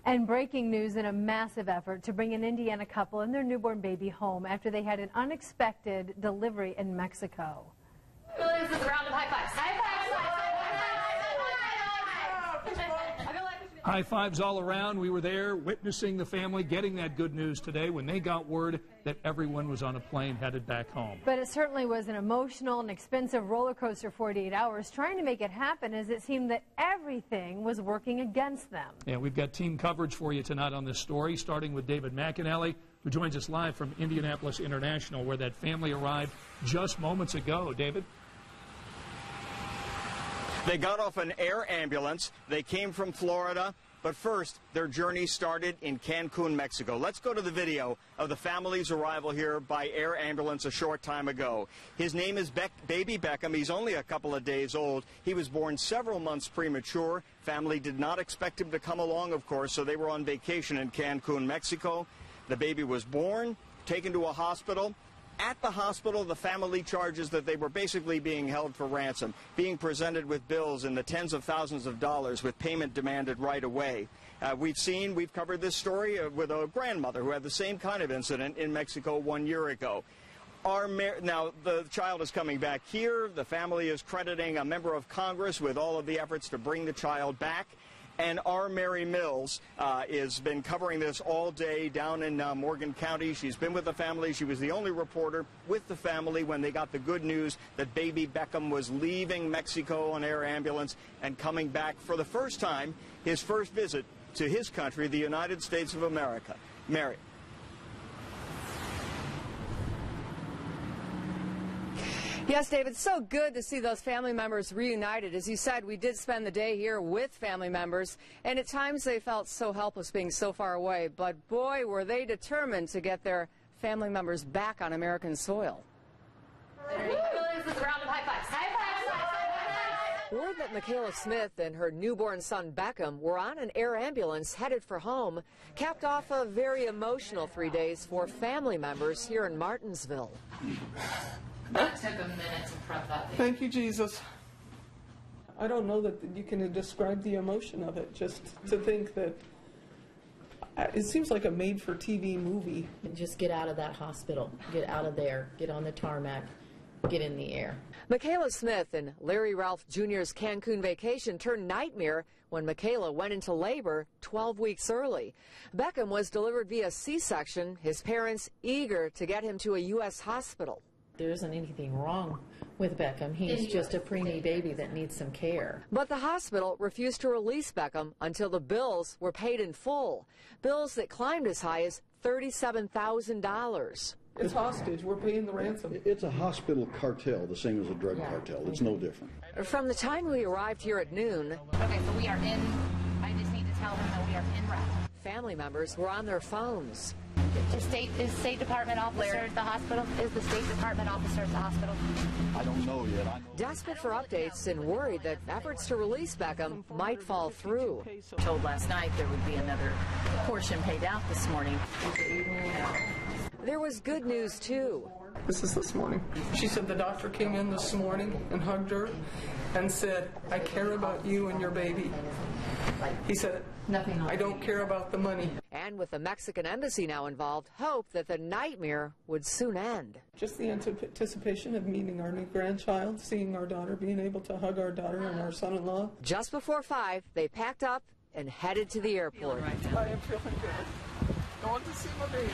And breaking news in a massive effort to bring an Indiana couple and their newborn baby home after they had an unexpected delivery in Mexico. This is a round of high fives. High fives! High fives all around. We were there witnessing the family getting that good news today when they got word that everyone was on a plane headed back home. But it certainly was an emotional and expensive roller coaster 48 hours trying to make it happen, as it seemed that everything was working against them. Yeah, we've got team coverage for you tonight on this story, starting with David McAnally, who joins us live from Indianapolis International, where that family arrived just moments ago. David? They got off an air ambulance. They came from Florida. But first, their journey started in Cancun, Mexico. Let's go to the video of the family's arrival here by air ambulance a short time ago. His name is Baby Beckham. He's only a couple of days old. He was born several months premature. Family did not expect him to come along, of course, so they were on vacation in Cancun, Mexico. The baby was born, taken to a hospital. At the hospital, the family charges that they were basically being held for ransom, being presented with bills in the tens of thousands of dollars with payment demanded right away. We've covered this story with a grandmother who had the same kind of incident in Mexico 1 year ago. Now, the child is coming back here. The family is crediting a member of Congress with all of the efforts to bring the child back. And our Mary Mills has been covering this all day down in Morgan County. She's been with the family. She was the only reporter with the family when they got the good news that baby Beckham was leaving Mexico on air ambulance and coming back for the first time, his first visit to his country, the United States of America. Mary. Yes, David, so good to see those family members reunited. As you said, we did spend the day here with family members, and at times they felt so helpless being so far away. But boy, were they determined to get their family members back on American soil. This is a round of high fives. High fives! Word that Michaela Smith and her newborn son Beckham were on an air ambulance headed for home capped off a very emotional 3 days for family members here in Martinsville. That took a minute to prep that thing. Thank you, Jesus. I don't know that you can describe the emotion of it, just to think that it seems like a made-for-TV movie. Just get out of that hospital, get out of there, get on the tarmac, get in the air. Michaela Smith and Larry Ralph Jr.'s Cancun vacation turned nightmare when Michaela went into labor 12 weeks early. Beckham was delivered via C-section, his parents eager to get him to a U.S. hospital. There isn't anything wrong with Beckham. He's just a preemie baby that needs some care. But the hospital refused to release Beckham until the bills were paid in full. Bills that climbed as high as $37,000. It's hostage. We're paying the ransom. It's a hospital cartel, the same as a drug cartel. It's no different. From the time we arrived here at noon, Okay, so we are in. I just need to tell them that we are in route. family members were on their phones. Is State Department officer at the hospital? Is the State Department officer at the hospital? I don't know yet. Desperate for updates and worried that efforts to release Beckham might fall through. Told last night there would be another portion paid out this morning. There was good news, too. This is this morning. She said the doctor came in this morning and hugged her and said, "I care about you and your baby." He said, "I don't care about the money." And with the Mexican embassy now involved, hope that the nightmare would soon end. Just the anticipation of meeting our new grandchild, seeing our daughter, being able to hug our daughter and our son-in-law. Just before 5, they packed up and headed to the airport. I am feeling good. Going to see my baby.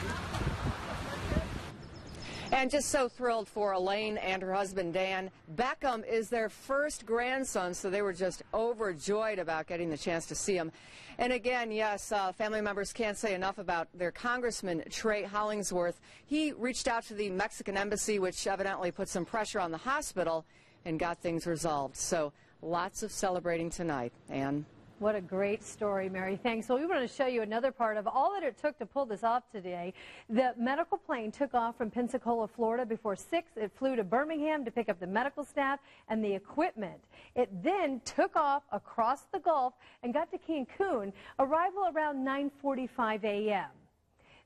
And just so thrilled for Elaine and her husband Dan. Beckham is their first grandson, so they were just overjoyed about getting the chance to see him. And again, yes, family members can't say enough about their Congressman Trey Hollingsworth. He reached out to the Mexican embassy, which evidently put some pressure on the hospital, and got things resolved. So lots of celebrating tonight. Ann? What a great story, Mary. Thanks. Well, we want to show you another part of all that it took to pull this off today. The medical plane took off from Pensacola, Florida before 6. It flew to Birmingham to pick up the medical staff and the equipment. It then took off across the Gulf and got to Cancun, arrival around 9:45 a.m.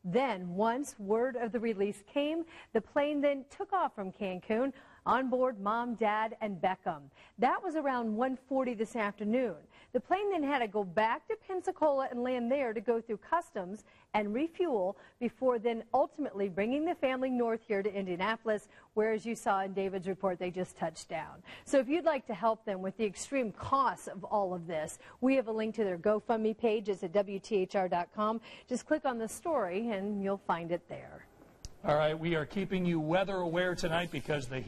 Then, once word of the release came, the plane then took off from Cancun. On board, Mom, Dad, and Beckham. That was around 1:40 this afternoon. The plane then had to go back to Pensacola and land there to go through customs and refuel before then ultimately bringing the family north here to Indianapolis, where, as you saw in David's report, they just touched down. So if you'd like to help them with the extreme costs of all of this, we have a link to their GoFundMe page. It's at WTHR.com. Just click on the story and you'll find it there. All right, we are keeping you weather aware tonight because the